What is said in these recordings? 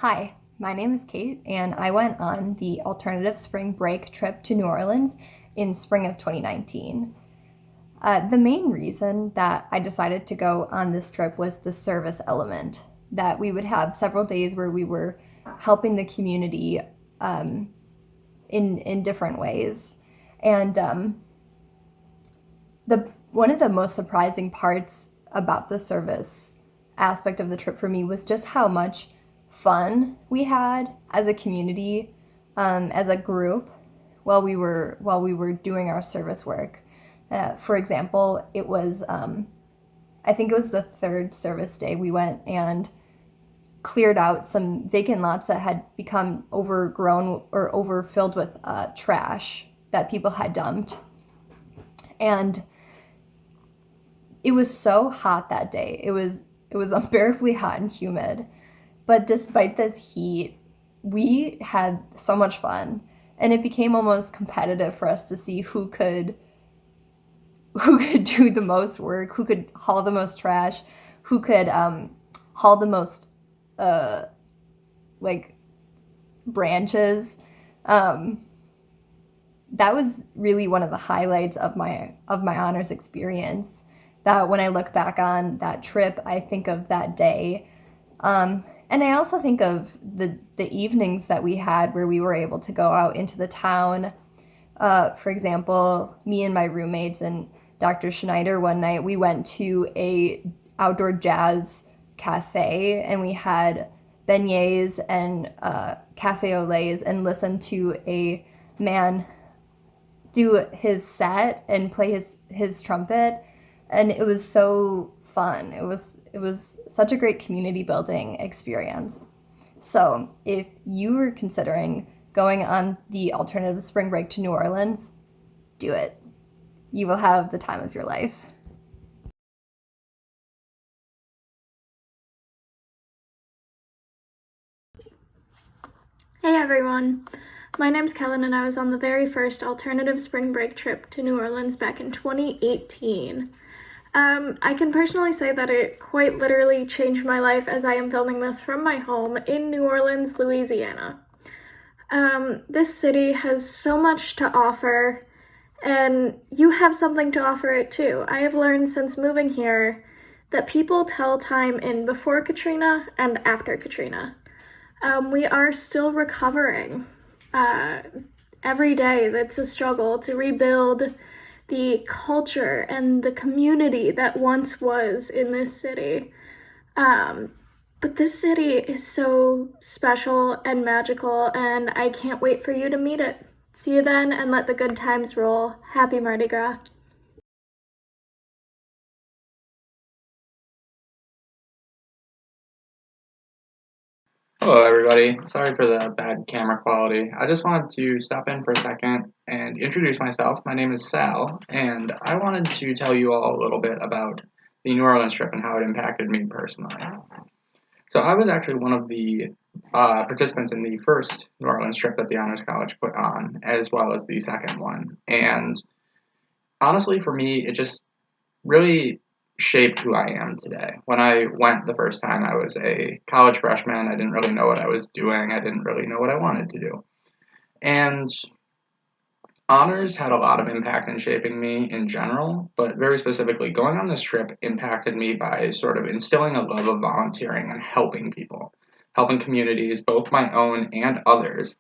Hi, my name is Kate, and I went on the alternative spring break trip to New Orleans in spring of 2019. The main reason that I decided to go on this trip was the service element, that we would have several days where we were helping the community in different ways. And the one of the most surprising parts about the service aspect of the trip for me was just how much fun we had as a community, as a group, while we were doing our service work. For example, it was I think it was the third service day we went and cleared out some vacant lots that had become overgrown or overfilled with trash that people had dumped. And it was so hot that day. It was unbearably hot and humid. But despite this heat, we had so much fun, and it became almost competitive for us to see who could do the most work, who could haul the most trash, who could haul the most uh, like branches. Um, that was really one of the highlights of my honors experience. That when I look back on that trip, I think of that day. And I also think of the evenings that we had where we were able to go out into the town. For example, me and my roommates and Dr. Schneider one night we went to a outdoor jazz cafe and we had beignets and cafe au laits and listened to a man do his set and play his trumpet, and it was so fun. It was such a great community building experience. So, if you were considering going on the alternative spring break to New Orleans, do it. You will have the time of your life. Hey everyone, my name's Kellen and I was on the very first alternative spring break trip to New Orleans back in 2018. I can personally say that it quite literally changed my life as I am filming this from my home in New Orleans, Louisiana. This city has so much to offer, and you have something to offer it too. I have learned since moving here that people tell time in before Katrina and after Katrina. We are still recovering. Uh, every day, that's a struggle to rebuild the culture and the community that once was in this city. But this city is so special and magical, and I can't wait for you to meet it. See you then, and let the good times roll. Happy Mardi Gras. Hello, everybody. Sorry for the bad camera quality. I just wanted to stop in for a second and introduce myself. My name is Sal, and I wanted to tell you all a little bit about the New Orleans trip and how it impacted me personally. So, I was actually one of the participants in the first New Orleans trip that the Honors College put on, as well as the second one. And honestly, for me, it just really shaped who I am today. When I went the first time, I was a college freshman. I didn't really know what I was doing. I didn't really know what I wanted to do. And honors had a lot of impact in shaping me in general, but very specifically, going on this trip impacted me by sort of instilling a love of volunteering and helping people, helping communities, both my own and others.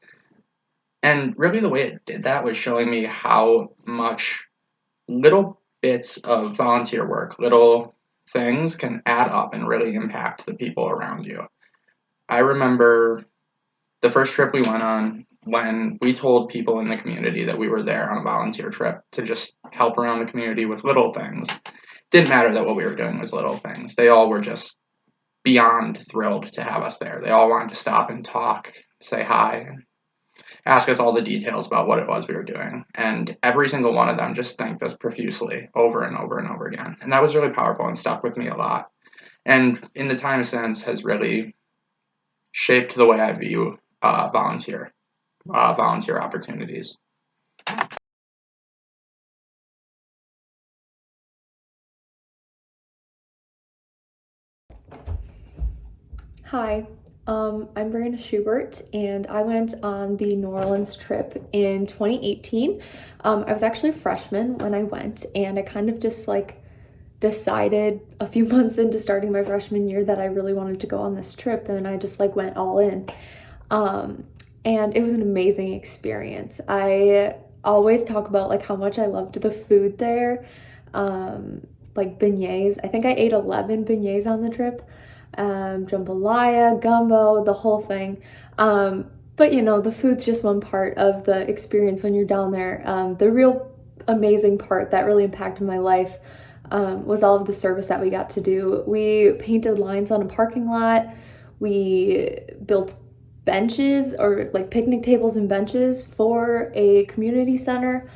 And really, the way it did that was showing me how much little bits of volunteer work, little things can add up and really impact the people around you. I remember the first trip we went on when we told people in the community that we were there on a volunteer trip to just help around the community with little things. Didn't matter that what we were doing was little things. They all were just beyond thrilled to have us there. They all wanted to stop and talk, say hi, ask us all the details about what it was we were doing. And every single one of them just thanked us profusely over and over and over again. And that was really powerful and stuck with me a lot. And in the time since has really shaped the way I view volunteer opportunities. Hi. I'm Brandon Schubert, and I went on the New Orleans trip in 2018. I was actually a freshman when I went, and I kind of just like decided a few months into starting my freshman year that I really wanted to go on this trip, and I just like went all in. Um, and it was an amazing experience. I always talk about like how much I loved the food there. Like beignets. I think I ate 11 beignets on the trip. Jambalaya, gumbo, the whole thing. But you know, the food's just one part of the experience when you're down there. The real amazing part that really impacted my life was all of the service that we got to do. We painted lines on a parking lot. We built benches or like picnic tables and benches for a community center.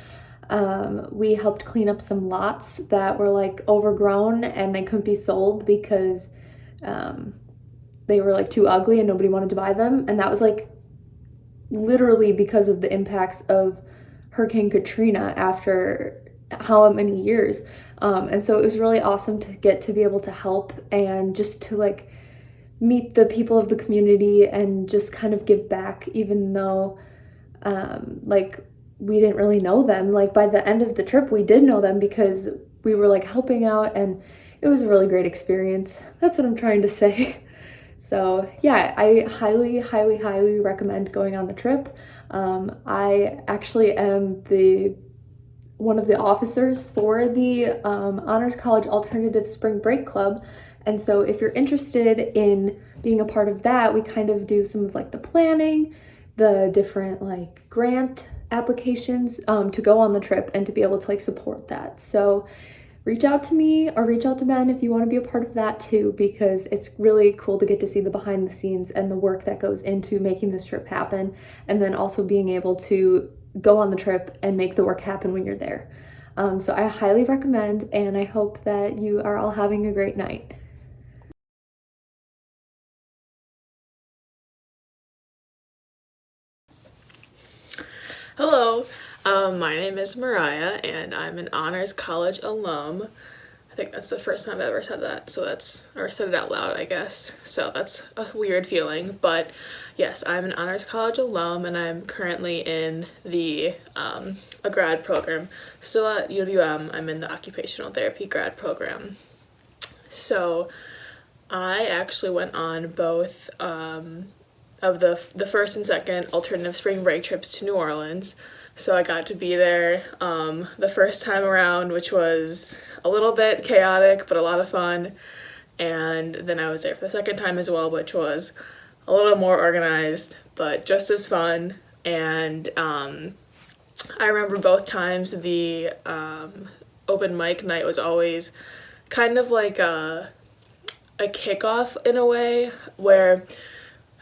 We helped clean up some lots that were like overgrown and they couldn't be sold because um, they were like too ugly and nobody wanted to buy them. And that was like literally because of the impacts of Hurricane Katrina after how many years. And so it was really awesome to get to be able to help and just to like meet the people of the community and just kind of give back, even though like we didn't really know them. Like by the end of the trip, we did know them because we were like helping out, and it was a really great experience. That's what I'm trying to say. So yeah, I highly, highly, highly recommend going on the trip. I actually am the one of the officers for the Honors College Alternative Spring Break Club. And so if you're interested in being a part of that, we kind of do some of like the planning, the different like grant applications to go on the trip and to be able to like support that. So reach out to me or reach out to Ben if you want to be a part of that too, because it's really cool to get to see the behind the scenes and the work that goes into making this trip happen, and then also being able to go on the trip and make the work happen when you're there. So I highly recommend, and I hope that you are all having a great night. Hello, my name is Mariah, and I'm an Honors College alum. I think that's the first time I've ever said that, or said it out loud, I guess. So that's a weird feeling, but yes, I'm an Honors College alum, and I'm currently in a grad program. Still at UWM, I'm in the occupational therapy grad program. So I actually went on both of the first and second alternative spring break trips to New Orleans. So I got to be there the first time around, which was a little bit chaotic, but a lot of fun. And then I was there for the second time as well, which was a little more organized, but just as fun. And I remember both times the open mic night was always kind of like a kickoff in a way, where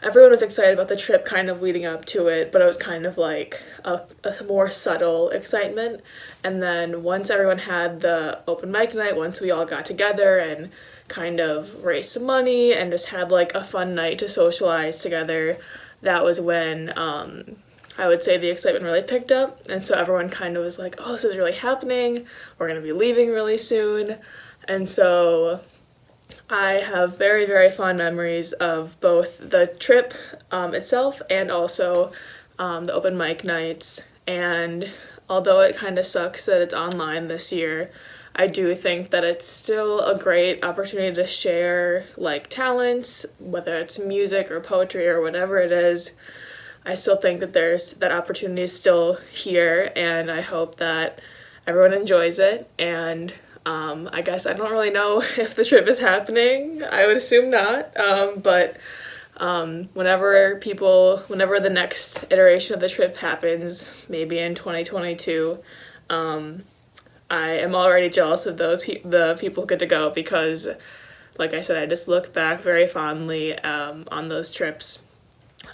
everyone was excited about the trip kind of leading up to it, but it was kind of like a more subtle excitement. And then once everyone had the open mic night, once we all got together and kind of raised some money and just had like a fun night to socialize together, that was when I would say the excitement really picked up. And so everyone kind of was like, oh, this is really happening. We're going to be leaving really soon. And so I have very, very fond memories of both the trip itself and also the open mic nights. And although it kind of sucks that it's online this year, I do think that it's still a great opportunity to share like talents, whether it's music or poetry or whatever it is. I still think that that opportunity is still here, and I hope that everyone enjoys it. And I guess I don't really know if the trip is happening. I would assume not. But whenever the next iteration of the trip happens, maybe in 2022, I am already jealous of the people who get to go, because, like I said, I just look back very fondly on those trips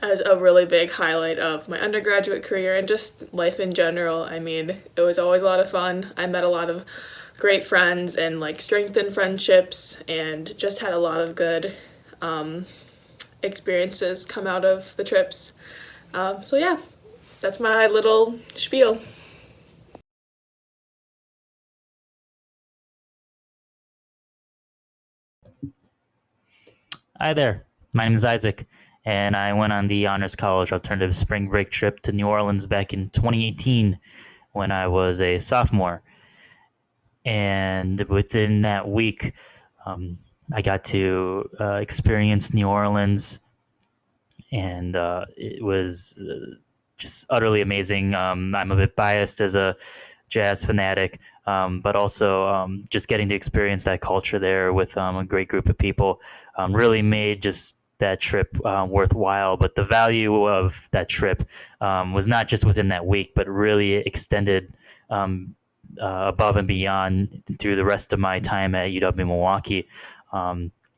as a really big highlight of my undergraduate career and just life in general. I mean, it was always a lot of fun. I met a lot of great friends and like strengthened friendships, and just had a lot of good experiences come out of the trips. So yeah, that's my little spiel. Hi there. My name is Isaac, and I went on the Honors College Alternative Spring Break trip to New Orleans back in 2018 when I was a sophomore. And within that week, I got to experience New Orleans, and it was just utterly amazing. I'm a bit biased as a jazz fanatic, but also just getting to experience that culture there with a great group of people really made just that trip worthwhile. But the value of that trip was not just within that week, but really extended above and beyond through the rest of my time at UW Milwaukee,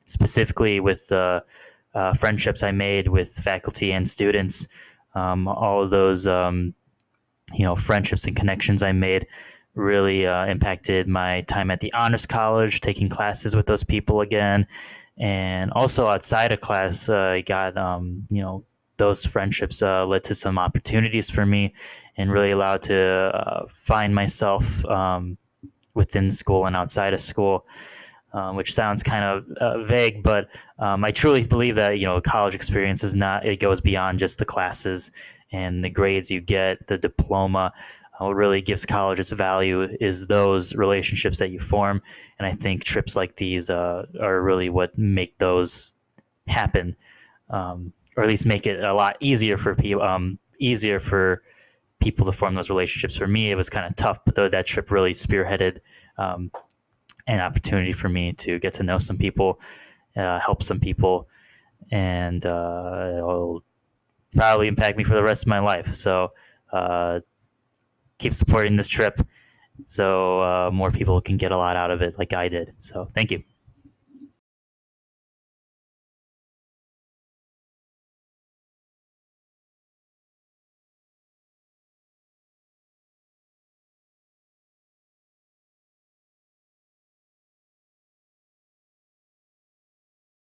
specifically with the friendships I made with faculty and students. All of those friendships and connections I made really impacted my time at the Honors College, taking classes with those people again. And also outside of class, I got, those friendships led to some opportunities for me and really allowed to find myself within school and outside of school. Which sounds kind of vague, but I truly believe that college experience is not. It goes beyond just the classes and the grades you get, the diploma. What really gives college its value is those relationships that you form, and I think trips like these are really what make those happen, or at least make it a lot easier for people. Easier for people to form those relationships. For me, it was kind of tough, but that trip really spearheaded an opportunity for me to get to know some people, help some people, and it'll probably impact me for the rest of my life. So keep supporting this trip so more people can get a lot out of it like I did. So thank you.